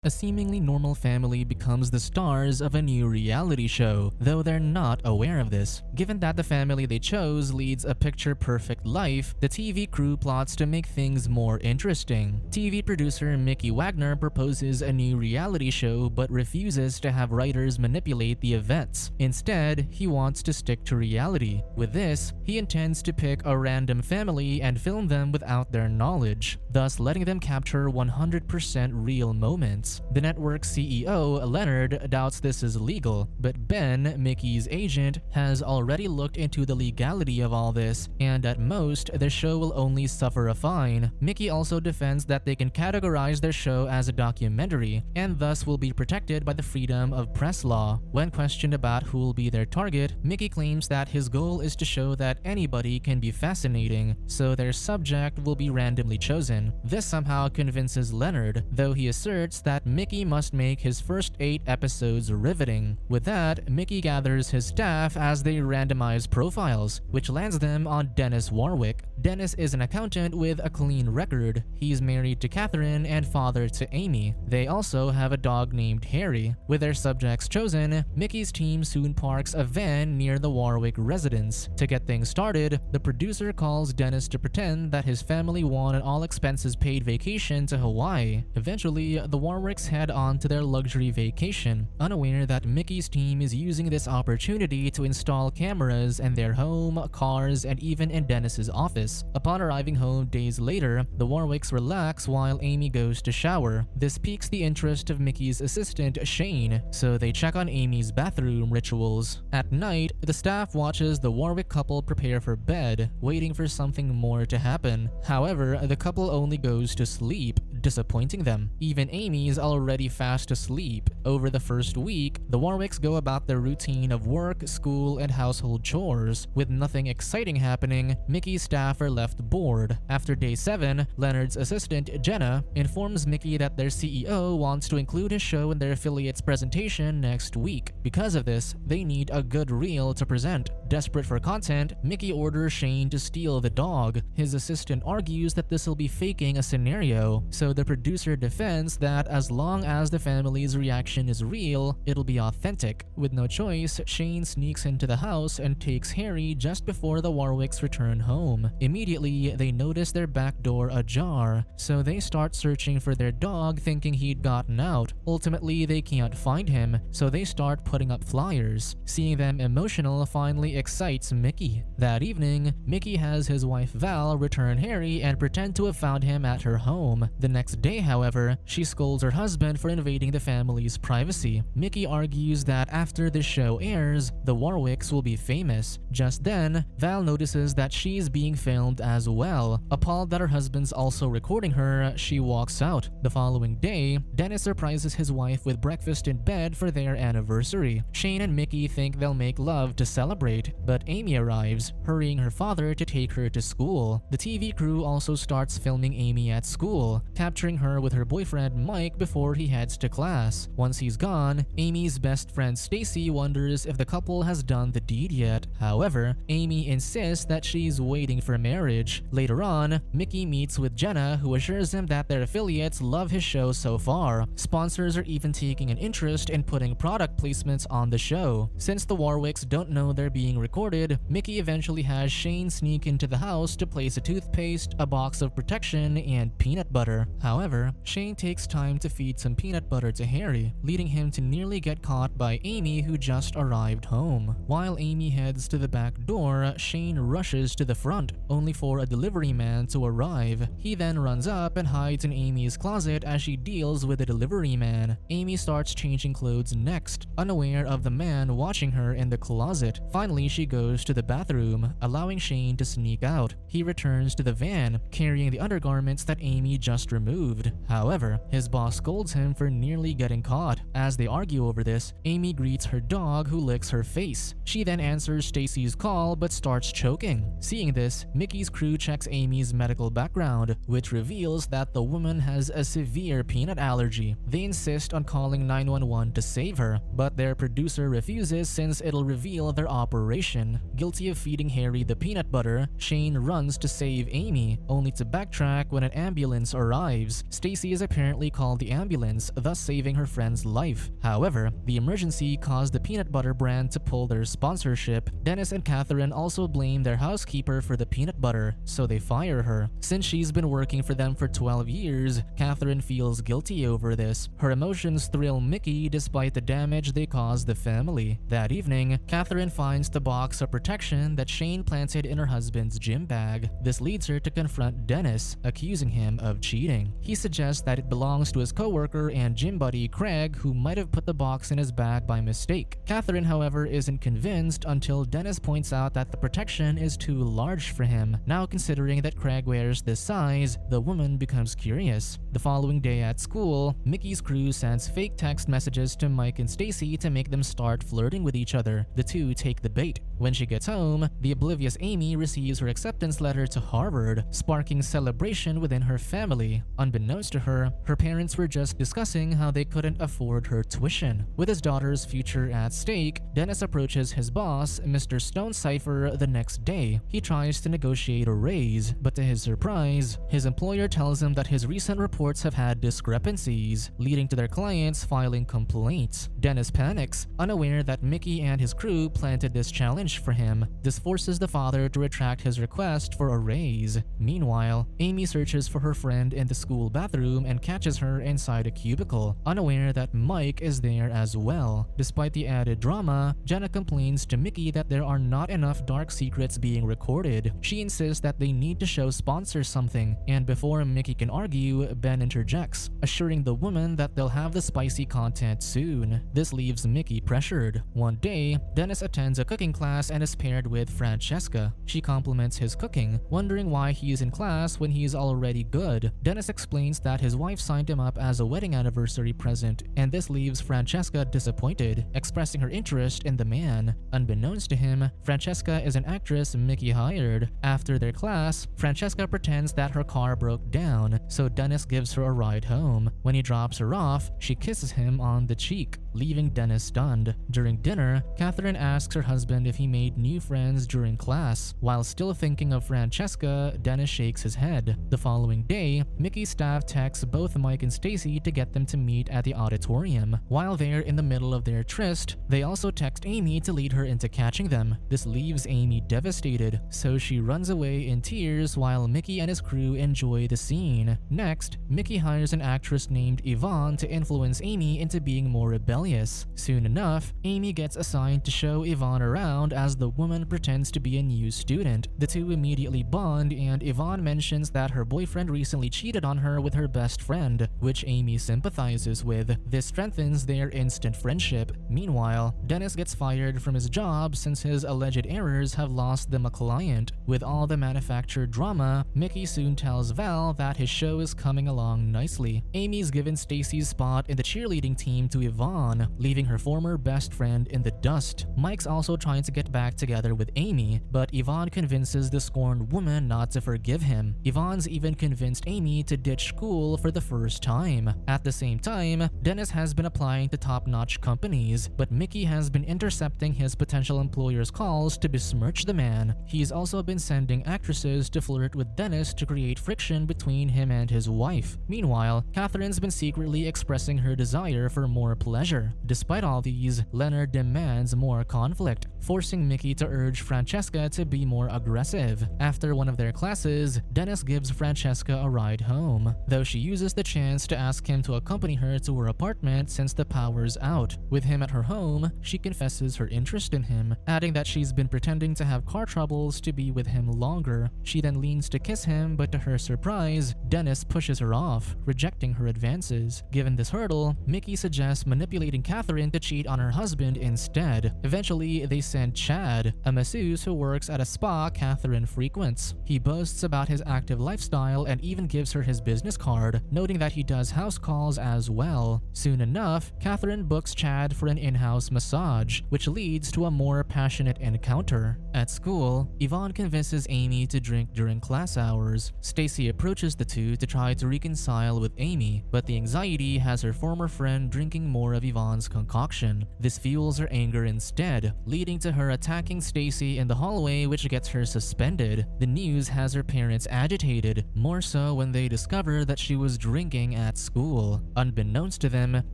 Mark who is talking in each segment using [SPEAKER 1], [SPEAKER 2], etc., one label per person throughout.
[SPEAKER 1] A seemingly normal family becomes the stars of a new reality show, though they're not aware of this. Given that the family they chose leads a picture-perfect life, the TV crew plots to make things more interesting. TV producer Mickey Wagner proposes a new reality show but refuses to have writers manipulate the events. Instead, he wants to stick to reality. With this, he intends to pick a random family and film them without their knowledge, thus letting them capture 100% real moments. The network's CEO, Leonard, doubts this is legal, but Ben, Mickey's agent, has already looked into the legality of all this, and at most, the show will only suffer a fine. Mickey also defends that they can categorize their show as a documentary, and thus will be protected by the freedom of press law. When questioned about who will be their target, Mickey claims that his goal is to show that anybody can be fascinating, so their subject will be randomly chosen. This somehow convinces Leonard, though he asserts that Mickey must make his first 8 episodes riveting. With that, Mickey gathers his staff as they randomize profiles, which lands them on Dennis Warwick. Dennis is an accountant with a clean record. He's married to Catherine and father to Amy. They also have a dog named Harry. With their subjects chosen, Mickey's team soon parks a van near the Warwick residence. To get things started, the producer calls Dennis to pretend that his family won an all-expenses-paid vacation to Hawaii. Eventually, the Warwicks head on to their luxury vacation, unaware that Mickey's team is using this opportunity to install cameras in their home, cars, and even in Dennis's office. Upon arriving home days later, the Warwicks relax while Amy goes to shower. This piques the interest of Mickey's assistant, Shane, so they check on Amy's bathroom rituals. At night, the staff watches the Warwick couple prepare for bed, waiting for something more to happen. However, the couple only goes to sleep, disappointing them. Even Amy's already fast asleep. Over the first week, the Warwicks go about their routine of work, school, and household chores. With nothing exciting happening, Mickey's staff are left bored. After day 7, Leonard's assistant, Jenna, informs Mickey that their CEO wants to include his show in their affiliate's presentation next week. Because of this, they need a good reel to present. Desperate for content, Mickey orders Shane to steal the dog. His assistant argues that this will be faking a scenario, so the producer defends that as long as the family's reaction is real, it'll be authentic. With no choice, Shane sneaks into the house and takes Harry just before the Warwicks return home. Immediately, they notice their back door ajar, so they start searching for their dog thinking he'd gotten out. Ultimately, they can't find him, so they start putting up flyers. Seeing them emotional finally excites Mickey. That evening, Mickey has his wife Val return Harry and pretend to have found him at her home. The next day, however, she scolds her husband for invading the family's privacy. Mickey argues that after the show airs, the Warwicks will be famous. Just then, Val notices that she's being filmed as well. Appalled that her husband's also recording her, she walks out. The following day, Dennis surprises his wife with breakfast in bed for their anniversary. Shane and Mickey think they'll make love to celebrate, but Amy arrives, hurrying her father to take her to school. The TV crew also starts filming Amy at school, capturing her with her boyfriend Mike before he heads to class. Once he's gone, Amy's best friend Stacy wonders if the couple has done the deed yet. However, Amy insists that she's waiting for marriage. Later on, Mickey meets with Jenna, who assures him that their affiliates love his show so far. Sponsors are even taking an interest in putting product placements on the show. Since the Warwicks don't know they're being recorded, Mickey eventually has Shane sneak into the house to place a toothpaste, a box of protection, and peanut butter. However, Shane takes time to feed some peanut butter to Harry, leading him to nearly get caught by Amy, who just arrived home. While Amy heads to the back door, Shane rushes to the front, only for a delivery man to arrive. He then runs up and hides in Amy's closet as she deals with the delivery man. Amy starts changing clothes next, unaware of the man watching her in the closet. Finally, she goes to the bathroom, allowing Shane to sneak out. He returns to the van, carrying the undergarments that Amy just removed. However, his boss scolds him for nearly getting caught. As they argue over this, Amy greets her dog, who licks her face. She then answers Stacy's call but starts choking. Seeing this, Mickey's crew checks Amy's medical background, which reveals that the woman has a severe peanut allergy. They insist on calling 911 to save her, but their their producer refuses since it'll reveal their operation. Guilty of feeding Harry the peanut butter, Shane runs to save Amy, only to backtrack when an ambulance arrives. Stacy is apparently called the ambulance, thus saving her friend's life. However, the emergency caused the peanut butter brand to pull their sponsorship. Dennis and Catherine also blame their housekeeper for the peanut butter, so they fire her. Since she's been working for them for 12 years, Catherine feels guilty over this. Her emotions thrill Mickey despite the damage they caused the family. That evening, Catherine finds the box of protection that Shane planted in her husband's gym bag. This leads her to confront Dennis, accusing him of cheating. He suggests that it belongs to his coworker and gym buddy Craig, who might have put the box in his bag by mistake. Catherine, however, isn't convinced until Dennis points out that the protection is too large for him. Now considering that Craig wears this size, the woman becomes curious. The following day at school, Mickey's crew sends fake text messages to Mike and Stacy to make them start flirting with each other. The two take the bait. When she gets home, the oblivious Amy receives her acceptance letter to Harvard, sparking celebration within her family. Unbeknownst to her, her parents were just discussing how they couldn't afford her tuition. With his daughter's future at stake, Dennis approaches his boss, Mr. Stonecipher, the next day. He tries to negotiate a raise, but to his surprise, his employer tells him that his recent reports have had discrepancies, leading to their clients filing complaints. Dennis panics, unaware that Mickey and his crew planted this challenge for him. This forces the father to retract his request for a raise. Meanwhile, Amy searches for her friend in the school bathroom and catches her inside a cubicle, unaware that Mike is there as well. Despite the added drama, Jenna complains to Mickey that there are not enough dark secrets being recorded. She insists that they need to show sponsors something, and before Mickey can argue, Ben interjects, assuring the woman that they'll have the spicy content soon. This leaves Mickey pressured. One day, Dennis attends a cooking class and is paired with Francesca. She compliments his cooking, wondering why he is in class when he is already good. Dennis explains that his wife signed him up as a wedding anniversary present, and this leaves Francesca disappointed, expressing her interest in the man. Unbeknownst to him, Francesca is an actress Mickey hired. After their class, Francesca pretends that her car broke down, so Dennis gives her a ride home. When he drops her off, she kisses him on the cheek, leaving Dennis stunned. During dinner, Catherine asks her husband if he made new friends during class. While still thinking of Francesca, Dennis shakes his head. The following day, Mickey's staff texts both Mike and Stacy to get them to meet at the auditorium. While they're in the middle of their tryst, they also text Amy to lead her into catching them. This leaves Amy devastated, so she runs away in tears while Mickey and his crew enjoy the scene. Next, Mickey hires an actress named Yvonne to influence Amy into being more rebellious. Soon enough, Amy gets assigned to show Yvonne around as the woman pretends to be a new student. The two immediately bond, and Yvonne mentions that her boyfriend recently cheated on her with her best friend, which Amy sympathizes with. This strengthens their instant friendship. Meanwhile, Dennis gets fired from his job since his alleged errors have lost them a client. With all the manufactured drama, Mickey soon tells Val that his show is coming along nicely. Amy's given Stacy's spot in the cheerleading team to Yvonne, leaving her former best friend in the dust. Mike's also trying to get back together with Amy, but Yvonne convinces the scorned woman not to forgive him. Yvonne's even convinced Amy to ditch school for the first time. At the same time, Dennis has been applying to top-notch companies, but Mickey has been intercepting his potential employer's calls to besmirch the man. He's also been sending actresses to flirt with Dennis to create friction between him and his wife. Meanwhile, Catherine's been secretly expressing her desire for more pleasure. Despite all these, Leonard demands more conflict, forcing Mickey to urge Francesca to be more aggressive. After one of their classes, Dennis gives Francesca a ride home, though she uses the chance to ask him to accompany her to her apartment since the power's out. With him at her home, she confesses her interest in him, adding that she's been pretending to have car troubles to be with him longer. She then leans to kiss him, but to her surprise, Dennis pushes her off, rejecting her advances. Given this hurdle, Mickey suggests manipulating Catherine to cheat on her husband instead. Eventually, they send Chad, a masseuse who works at a spa Catherine frequents. He boasts about his active lifestyle and even gives her his business card, noting that he does house calls as well. Soon enough, Catherine books Chad for an in-house massage, which leads to a more passionate encounter. At school, Yvonne convinces convinces Amy to drink during class hours. Stacy approaches the two to try to reconcile with Amy, but the anxiety has her former friend drinking more of Yvonne's concoction. This fuels her anger instead, leading to her attacking Stacy in the hallway, which gets her suspended. The news has her parents agitated, more so when they discover that she was drinking at school. Unbeknownst to them,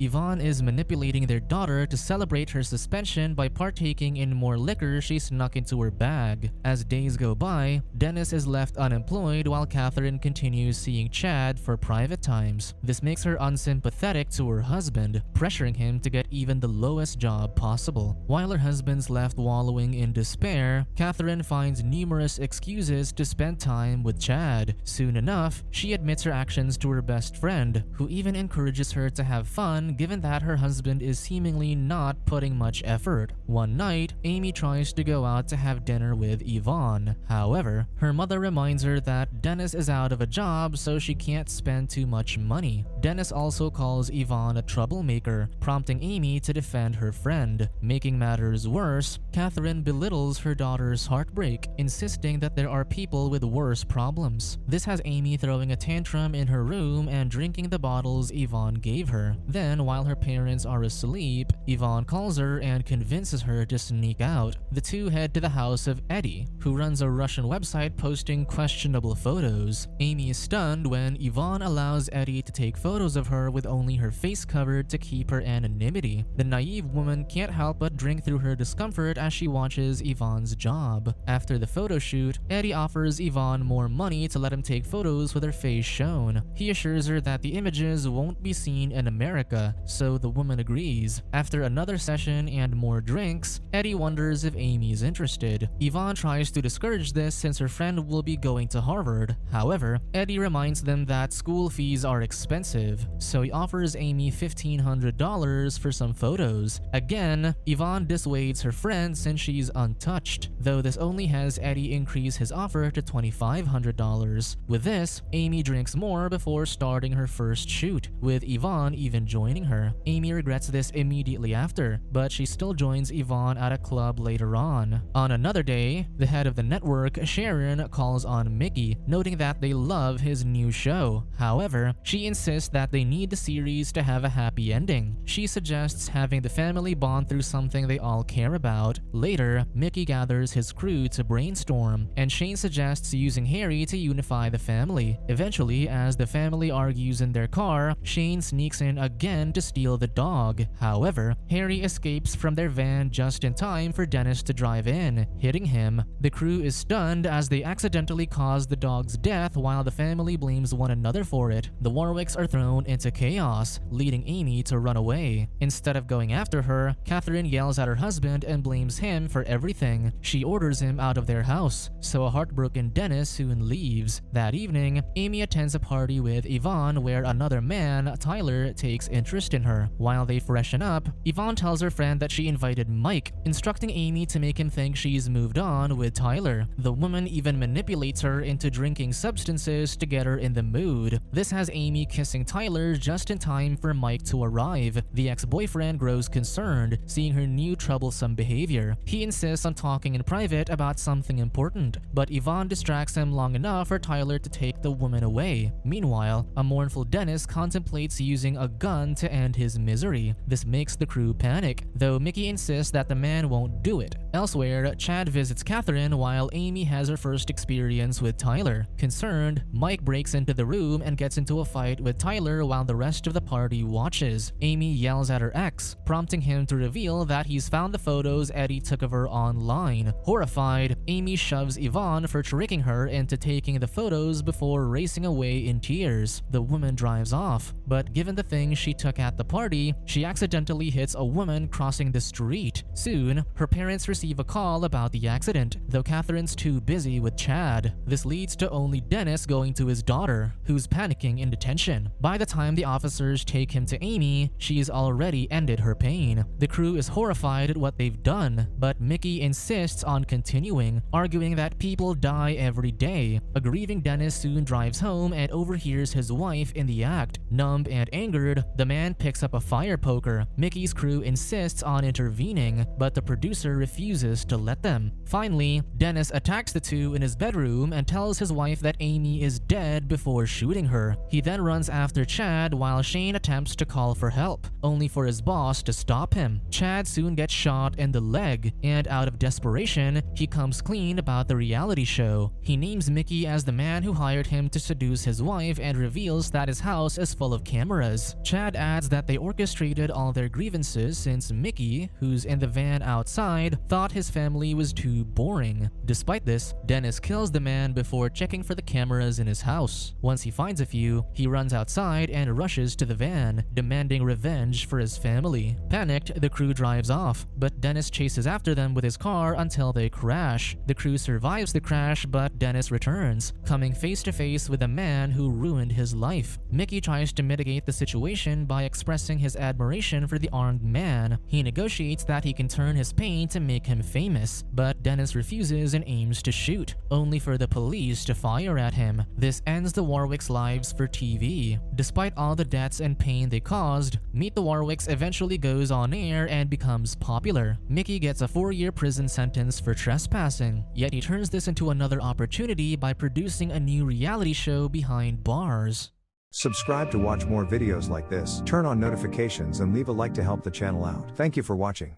[SPEAKER 1] Yvonne is manipulating their daughter to celebrate her suspension by partaking in more liquor she snuck into her bag. As days go by, Dennis is left unemployed while Catherine continues seeing Chad for private times. This makes her unsympathetic to her husband, pressuring him to get even the lowest job possible. While her husband's left wallowing in despair, Catherine finds numerous excuses to spend time with Chad. Soon enough, she admits her actions to her best friend, who even encourages her to have fun given that her husband is seemingly not putting much effort. One night, Amy tries to go out to have dinner with Yvonne. However, her mother reminds her that Dennis is out of a job, so she can't spend too much money. Dennis also calls Yvonne a troublemaker, prompting Amy to defend her friend. Making matters worse, Catherine belittles her daughter's heartbreak, insisting that there are people with worse problems. This has Amy throwing a tantrum in her room and drinking the bottles Yvonne gave her. Then, while her parents are asleep, Yvonne calls her and convinces her to sneak out. The two head to the house of Eddie, who runs a Russian website posting questionable photos. Amy is stunned when Yvonne allows Eddie to take photos of her with only her face covered to keep her anonymity. The naive woman can't help but drink through her discomfort as she watches Yvonne's job. After the photo shoot, Eddie offers Yvonne more money to let him take photos with her face shown. He assures her that the images won't be seen in America, so the woman agrees. After another session and more drinks, Eddie wonders if Amy's interested. Yvonne tries to discourage this since her friend will be going to Harvard. However, Eddie reminds them that school fees are expensive, so he offers Amy $1,500 for some photos. Again, Yvonne dissuades her friend since she's untouched, though this only has Eddie increase his offer to $2,500. With this, Amy drinks more before starting her first shoot, with Yvonne even joining her. Amy regrets this immediately after, but she still joins Yvonne at a club later on. On another day, the head of the network, Sharon, calls on Mickey, noting that they love his new show. However, she insists that they need the series to have a happy ending. She suggests having the family bond through something they all care about. Later, Mickey gathers his crew to brainstorm, and Shane suggests using Harry to unify the family. Eventually, as the family argues in their car, Shane sneaks in again to steal the dog. However, Harry escapes from their van just in time for Dennis to drive in, hitting him. The crew is stunned as they accidentally cause the dog's death while the family blames one another for it. The Warwicks are thrown into chaos, leading Amy to run away. Instead of going after her, Catherine yells at her husband and blames him for everything. She orders him out of their house, so a heartbroken Dennis soon leaves. That evening, Amy attends a party with Yvonne where another man, Tyler, takes interest in her. While they freshen up, Yvonne tells her friend that she invited Mike, instructing Amy to make him think she's moved on with Tyler. The woman even manipulates her into drinking substances to get her in the mood. This has Amy kissing Tyler just in time for Mike to arrive. The ex-boyfriend grows concerned, seeing her new troublesome behavior. He insists on talking in private about something important, but Yvonne distracts him long enough for Tyler to take the woman away. Meanwhile, a mournful Dennis contemplates using a gun to end his misery. This makes the crew panic, though Mickey insists that the man won't do it. Elsewhere, Chad visits Catherine while Amy has her first experience with Tyler. Concerned, Mike breaks into the room and gets into a fight with Tyler while the rest of the party watches. Amy yells at her ex, prompting him to reveal that he's found the photos Eddie took of her online. Horrified, Amy shoves Yvonne for tricking her into taking the photos before racing away in tears. The woman drives off, but given the things she took at the party, she accidentally hits a woman crossing the street. Soon, her parents receive a call about the accident, though Catherine's too busy with Chad. This leads to only Dennis going to his daughter, who's panicking in detention. By the time the officers take him to Amy, she's already ended her pain. The crew is horrified at what they've done, but Mickey insists on continuing, shooting, arguing that people die every day. A grieving Dennis soon drives home and overhears his wife in the act. Numb and angered, the man picks up a fire poker. Mickey's crew insists on intervening, but the producer refuses to let them. Finally, Dennis attacks the two in his bedroom and tells his wife that Amy is dead before shooting her. He then runs after Chad while Shane attempts to call for help, only for his boss to stop him. Chad soon gets shot in the leg, and out of desperation, he comes clean about the reality show. He names Mickey as the man who hired him to seduce his wife and reveals that his house is full of cameras. Chad adds that they orchestrated all their grievances since Mickey, who's in the van outside, thought his family was too boring. Despite this, Dennis kills the man before checking for the cameras in his house. Once he finds a few, he runs outside and rushes to the van, demanding revenge for his family. Panicked, the crew drives off, but Dennis chases after them with his car until they crash. The crew survives the crash, but Dennis returns, coming face to face with a man who ruined his life. Mickey tries to mitigate the situation by expressing his admiration for the armed man. He negotiates that he can turn his pain to make him famous, but Dennis refuses and aims to shoot, only for the police to fire at him. This ends the Warwicks' lives for TV. Despite all the deaths and pain they caused, Meet the Warwicks eventually goes on air and becomes popular. Mickey gets a 4-year prison sentence for trespassing, yet he turns this into another opportunity by producing a new reality show behind bars.
[SPEAKER 2] Subscribe to watch more videos like this, turn on notifications and leave a like to help the channel out. Thank you for watching.